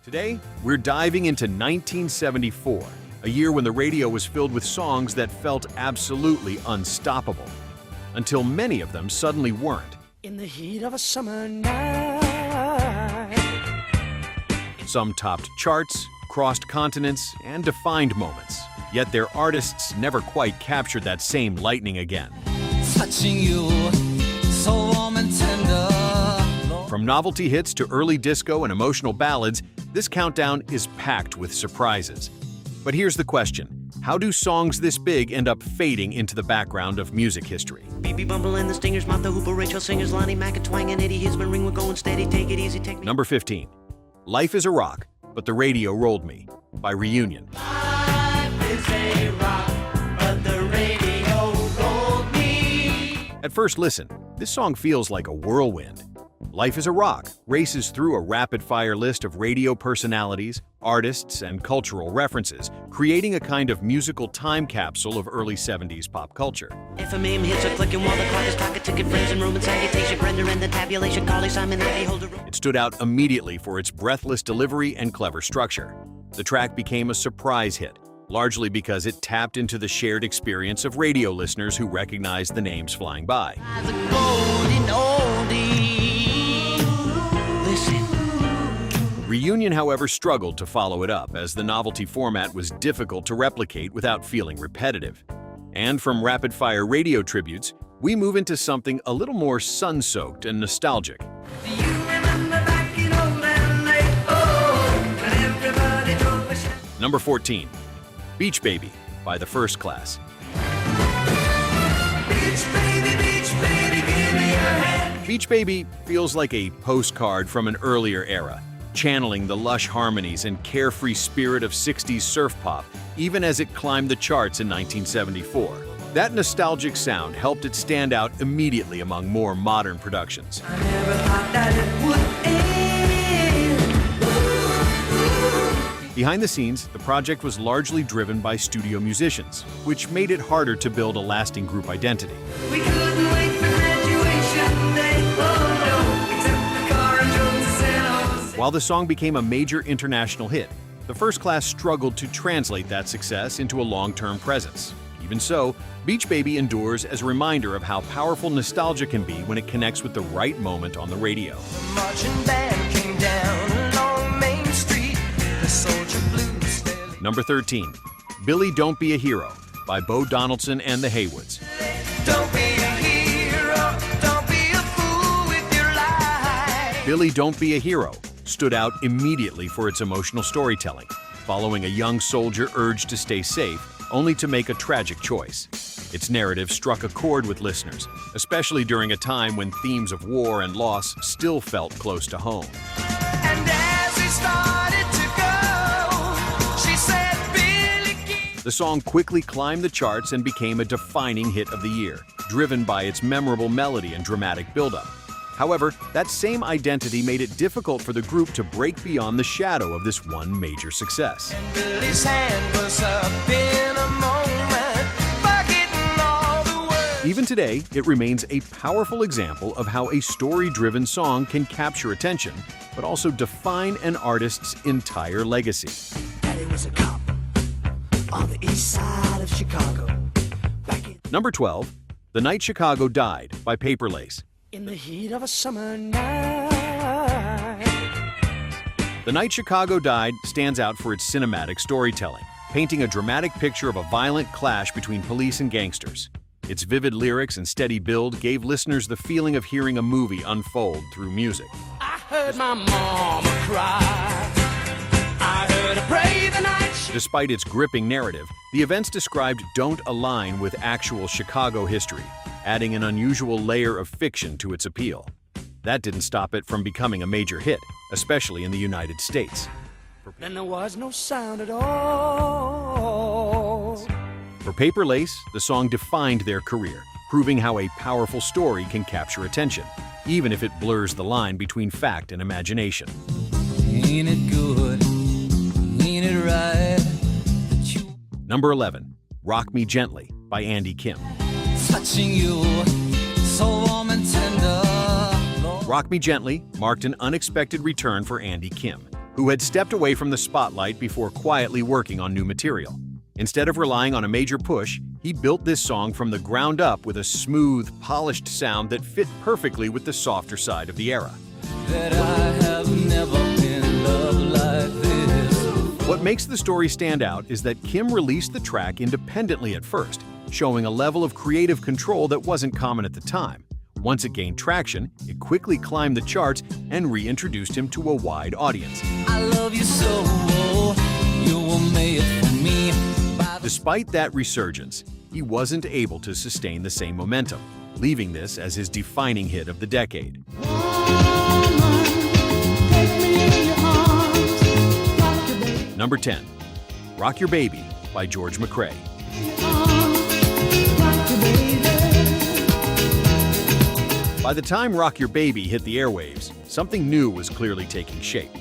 Today, we're diving into 1974, a year when the radio was filled with songs that felt absolutely unstoppable, until many of them suddenly weren't. In the heat of a summer night. Some topped charts, crossed continents, and defined moments. Yet their artists never quite captured that same lightning again. Touching you, so warm and tender. From novelty hits to early disco and emotional ballads, this countdown is packed with surprises. But here's the question. How do songs this big end up fading into the background of music history? Baby Bumble and the Stingers, Martha Hooper, Rachel Singers, Lonnie Mack and Twang and Eddie Hisman, Ring, we're going steady, take it easy, take me. Number 15. Life is a Rock, but the Radio Rolled Me, by Reunion. Life is a rock, but the radio rolled me. At first listen, this song feels like a whirlwind. Life is a Rock races through a rapid-fire list of radio personalities, artists, and cultural references, creating a kind of musical time capsule of early 70s pop culture. FMM hits are clicking while the clock is clock, ticket friends and room and salutation, render and the tabulation, Carly Simon, Ivy, hold a room. It stood out immediately for its breathless delivery and clever structure. The track became a surprise hit, largely because it tapped into the shared experience of radio listeners who recognized the names flying by. As a golden oldie. Listen. Reunion, however, struggled to follow it up, as the novelty format was difficult to replicate without feeling repetitive. And from rapid-fire radio tributes, we move into something a little more sun-soaked and nostalgic. Do you remember back in old LA? Oh, when everybody drove a Chevy. Number 14. Beach Baby, by The First Class. Beach baby, give me your hand. Beach Baby feels like a postcard from an earlier era, channeling the lush harmonies and carefree spirit of 60s surf pop, even as it climbed the charts in 1974. That nostalgic sound helped it stand out immediately among more modern productions. I never thought that it would end. Behind the scenes, the project was largely driven by studio musicians, which made it harder to build a lasting group identity. We couldn't wait for graduation day. Oh no, except the car and drove to San Jose. While the song became a major international hit, The First Class struggled to translate that success into a long-term presence. Even so, Beach Baby endures as a reminder of how powerful nostalgia can be when it connects with the right moment on the radio. The marching band came down along Main Street. The soldier blues fell. Number 13. Billy Don't Be a Hero, by Bo Donaldson and the Heywoods. Don't be a hero, don't be a fool with your life. Billy Don't Be a Hero stood out immediately for its emotional storytelling, following a young soldier urged to stay safe, only to make a tragic choice. Its narrative struck a chord with listeners, especially during a time when themes of war and loss still felt close to home. And as he started to go, she said, Billy, keep. The song quickly climbed the charts and became a defining hit of the year, driven by its memorable melody and dramatic buildup. However, that same identity made it difficult for the group to break beyond the shadow of this one major success. Billy's hand was up in a moment, forgetting all the words. Even today, it remains a powerful example of how a story-driven song can capture attention, but also define an artist's entire legacy. Daddy was a cop on the east side of Chicago. Back in Number 12. The Night Chicago Died, by Paper Lace. the heat of a summer night. The Night Chicago Died stands out for its cinematic storytelling, painting a dramatic picture of a violent clash between police and gangsters. Its vivid lyrics and steady build gave listeners the feeling of hearing a movie unfold through music. I heard my mama cry. I heard her pray the night. Despite its gripping narrative, the events described don't align with actual Chicago history, adding an unusual layer of fiction to its appeal. That didn't stop it from becoming a major hit, especially in the United States. Then there was no sound at all. For Paper Lace, the song defined their career, proving how a powerful story can capture attention, even if it blurs the line between fact and imagination. Ain't it good? Ain't it right? That you Number 11. Rock Me Gently, by Andy Kim. touching you, so warm and tender. Lord, Rock Me Gently marked an unexpected return for Andy Kim. who had stepped away from the spotlight before quietly working on new material. Instead of relying on a major push, he built this song from the ground up with a smooth, polished sound that fit perfectly with the softer side of the era. That I have never been loved like this. What makes the story stand out is that Kim released the track independently at first, showing a level of creative control that wasn't common at the time. Once it gained traction, it quickly climbed the charts and reintroduced him to a wide audience. I love you so, you were made for me. Despite that resurgence, he wasn't able to sustain the same momentum, leaving this as his defining hit of the decade. Number 10. Rock Your Baby by George McCrae. By the time Rock Your Baby hit the airwaves, something new was clearly taking shape.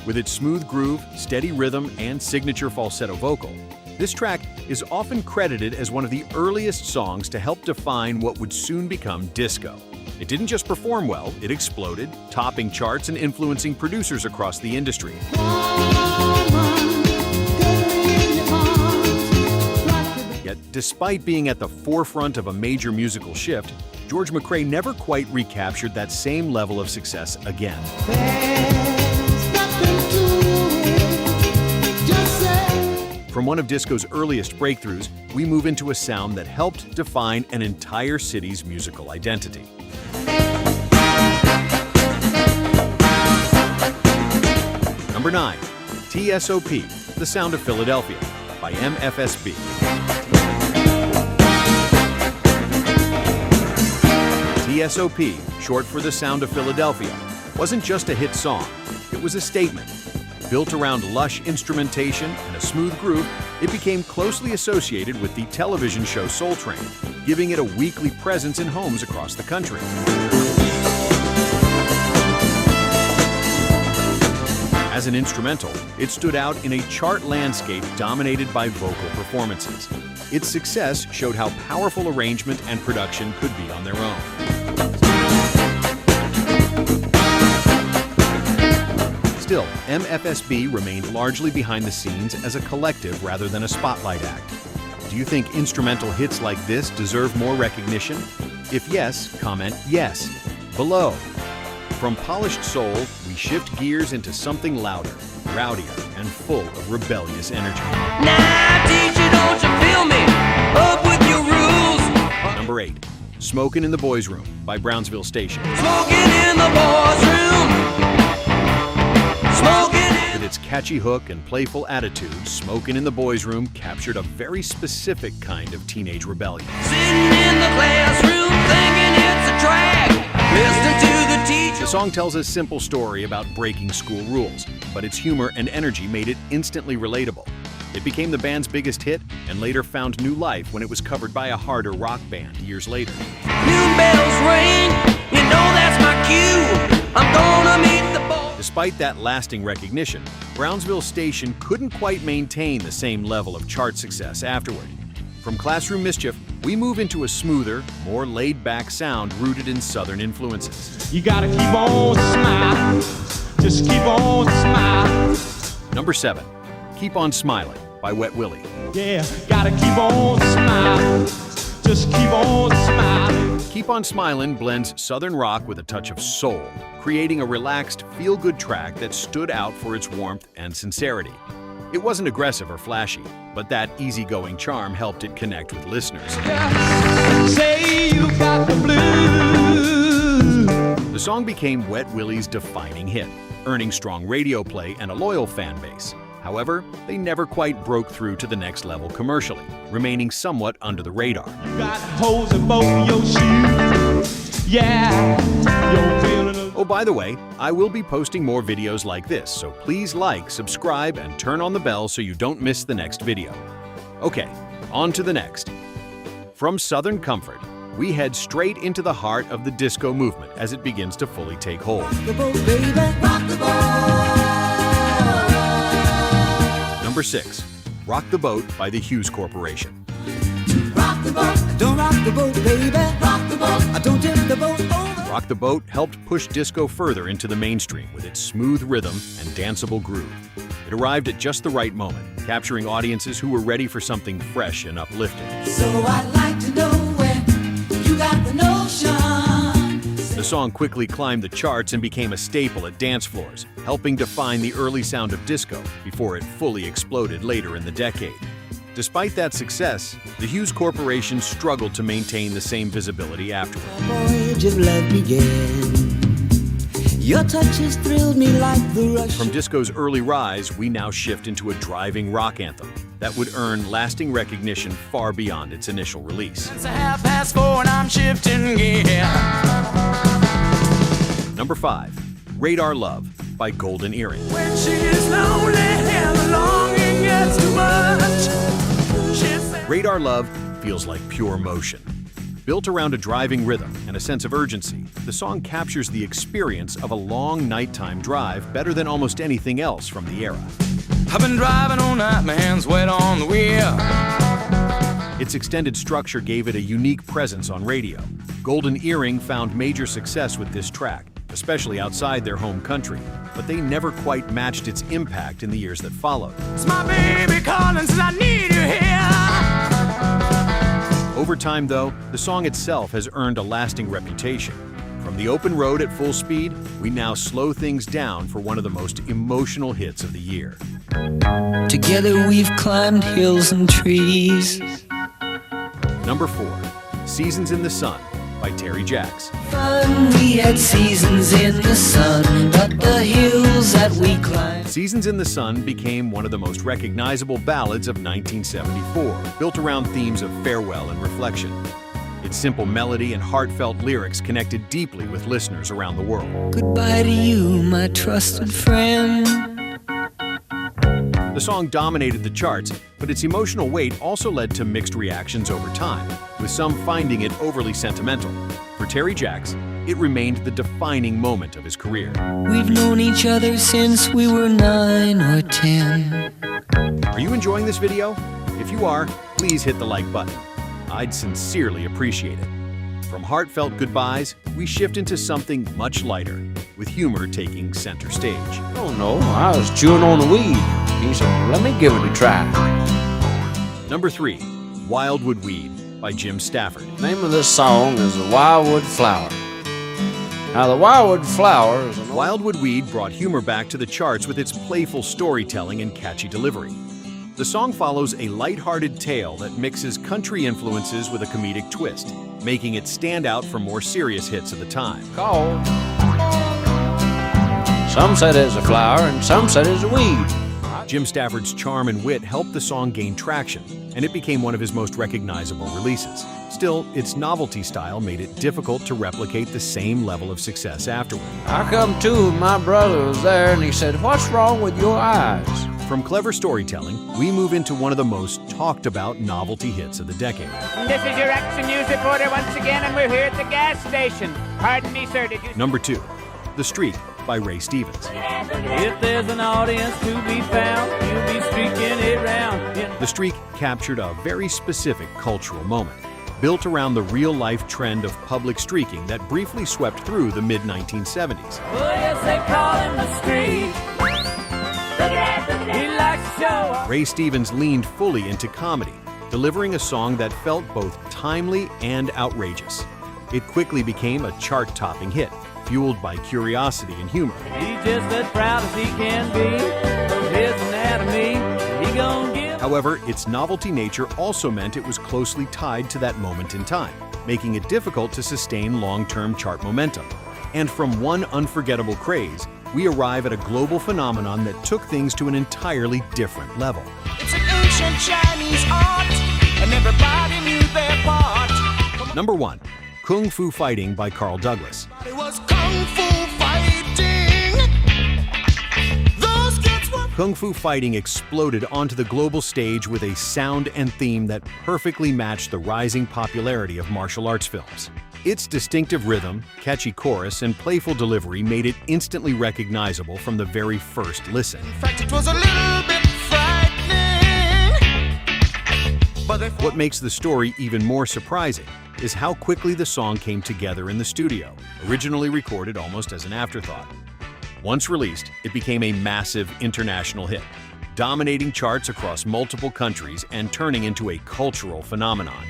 With its smooth groove, steady rhythm, and signature falsetto vocal, this track is often credited as one of the earliest songs to help define what would soon become disco. It didn't just perform well, it exploded, topping charts and influencing producers across the industry. Yet, despite being at the forefront of a major musical shift, George McCrae never quite recaptured that same level of success again. From one of disco's earliest breakthroughs, we move into a sound that helped define an entire city's musical identity. Number 9. TSOP, The Sound of Philadelphia, by MFSB. TSOP, short for The Sound of Philadelphia, wasn't just a hit song, it was a statement. Built around lush instrumentation and a smooth groove, it became closely associated with the television show Soul Train, giving it a weekly presence in homes across the country. As an instrumental, it stood out in a chart landscape dominated by vocal performances. Its success showed how powerful arrangement and production could be on their own. Still, MFSB remained largely behind the scenes as a collective rather than a spotlight act. Do you think instrumental hits like this deserve more recognition? If yes, comment yes below. From polished soul, we shift gears into something louder, rowdier, and full of rebellious energy. Now, teacher, don't you feel me? Up with your rules. Number 8. Smokin' in the Boys' Room by Brownsville Station. Smoking in the boys' room. With its catchy hook and playful attitude, Smokin' in the Boys' Room captured a very specific kind of teenage rebellion. Sitting in the classroom thinking it's a drag. Listening to the teacher. The song tells a simple story about breaking school rules, but its humor and energy made it instantly relatable. It became the band's biggest hit and later found new life when it was covered by a harder rock band years later. Noon bells ring, you know that's my cue. I'm gonna meet the boys. Despite that lasting recognition, Brownsville Station couldn't quite maintain the same level of chart success afterward. From classroom mischief, we move into a smoother, more laid-back sound rooted in Southern influences. You gotta keep on smiling, just keep on smiling. Number 7. Keep on Smilin' by Wet Willie. Yeah, gotta keep on smiling, just keep on smiling. Keep on Smilin' blends Southern rock with a touch of soul, creating a relaxed, feel-good track that stood out for its warmth and sincerity. It wasn't aggressive or flashy, but that easygoing charm helped it connect with listeners. Say you got the blues. The song became Wet Willie's defining hit, earning strong radio play and a loyal fan base. However, they never quite broke through to the next level commercially, remaining somewhat under the radar. You got holes in both of your shoes. Yeah, you're feeling a... Oh, by the way, I will be posting more videos like this, so please like, subscribe, and turn on the bell so you don't miss the next video. Okay, on to the next. From Southern comfort, we head straight into the heart of the disco movement as it begins to fully take hold. Number 6. Rock the Boat by the Hughes Corporation. Rock the the boat, don't rock the boat, baby. Rock the boat, don't tip the boat over. Rock the Boat helped push disco further into the mainstream with its smooth rhythm and danceable groove. It arrived at just the right moment, capturing audiences who were ready for something fresh and uplifting. So I'd like to know where you got the notion. The song quickly climbed the charts and became a staple at dance floors, helping define the early sound of disco before it fully exploded later in the decade. Despite that success, the Hughes Corporation struggled to maintain the same visibility afterward. Voyage of love began. Your touch has thrilled me like the rush. From disco's early rise, we now shift into a driving rock anthem that would earn lasting recognition far beyond its initial release. It's 4:30 and I'm shifting gear. Number 5, Radar Love by Golden Earring. When she is lonely and the longing gets too much. Radar Love feels like pure motion. Built around a driving rhythm and a sense of urgency, the song captures the experience of a long nighttime drive better than almost anything else from the era. I've been driving all night, my hands wet on the wheel. Its extended structure gave it a unique presence on radio. Golden Earring found major success with this track, especially outside their home country, but they never quite matched its impact in the years that followed. It's my baby calling, says I need you here. Over time, though, the song itself has earned a lasting reputation. From the open road at full speed, we now slow things down for one of the most emotional hits of the year. Together we've climbed hills and trees. Number 4, Seasons in the Sun by Terry Jacks. Fun, we had seasons in the sun, but the hills that we climbed. Seasons in the Sun became one of the most recognizable ballads of 1974, built around themes of farewell and reflection. Its simple melody and heartfelt lyrics connected deeply with listeners around the world. Goodbye to you, my trusted friend. The song dominated the charts, but its emotional weight also led to mixed reactions over time, with some finding it overly sentimental. For Terry Jacks, it remained the defining moment of his career. We've known each other since we were 9 or 10. Are you enjoying this video? If you are, please hit the like button. I'd sincerely appreciate it. From heartfelt goodbyes, we shift into something much lighter, with humor taking center stage. Oh no, I was chewing on the weed. He said, let me give it a try. Number 3, Wildwood Weed by Jim Stafford. The name of this song is The Wildwood Flower. Now the Wildwood Flower is an Wildwood Weed brought humor back to the charts with its playful storytelling and catchy delivery. The song follows a lighthearted tale that mixes country influences with a comedic twist, making it stand out from more serious hits of the time. called. Some said it's a flower and some said it's a weed. Jim Stafford's charm and wit helped the song gain traction, and it became one of his most recognizable releases. Still, its novelty style made it difficult to replicate the same level of success afterward. I come to, my brother was there and he said, what's wrong with your eyes? From clever storytelling, we move into one of the most talked about novelty hits of the decade. This is your Action News reporter once again, and we're here at the gas station. Pardon me, sir, did you... Number 2, The Streak by Ray Stevens. If there's an audience to be found, you'll be streaking it round. The Streak captured a very specific cultural moment, built around the real-life trend of public streaking that briefly swept through the mid-1970s. Oh, yes, they call him the Streak. He likes to show off. Ray Stevens leaned fully into comedy, delivering a song that felt both timely and outrageous. It quickly became a chart-topping hit, fueled by curiosity and humor. He's just as proud as he can be of his anatomy. He gon' give. However, its novelty nature also meant it was closely tied to that moment in time, making it difficult to sustain long-term chart momentum. And from one unforgettable craze, we arrive at a global phenomenon that took things to an entirely different level. It's an ancient Chinese art, and everybody knew their part. Number 1, Kung Fu Fighting by Carl Douglas. It was kung fu fighting. Those kids were Kung Fu Fighting exploded onto the global stage with a sound and theme that perfectly matched the rising popularity of martial arts films. Its distinctive rhythm, catchy chorus, and playful delivery made it instantly recognizable from the very first listen. In fact, it was a little bit frightening. But What makes the story even more surprising is how quickly the song came together in the studio, originally recorded almost as an afterthought. Once released, it became a massive international hit, dominating charts across multiple countries and turning into a cultural phenomenon.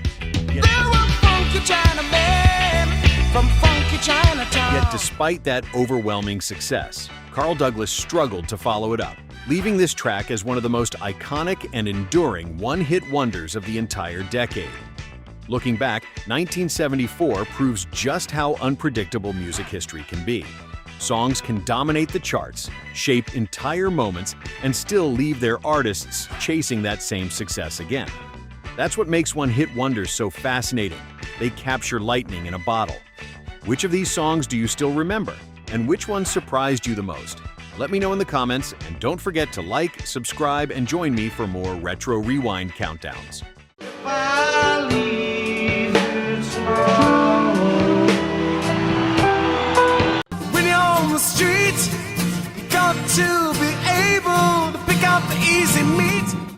Yet despite that overwhelming success, Carl Douglas struggled to follow it up, leaving this track as one of the most iconic and enduring one-hit wonders of the entire decade. Looking back, 1974 proves just how unpredictable music history can be. Songs can dominate the charts, shape entire moments, and still leave their artists chasing that same success again. That's what makes one-hit wonders so fascinating. They capture lightning in a bottle. Which of these songs do you still remember? And which one surprised you the most? Let me know in the comments, and don't forget to like, subscribe, and join me for more Retro Rewind countdowns. When you're on the street, you got to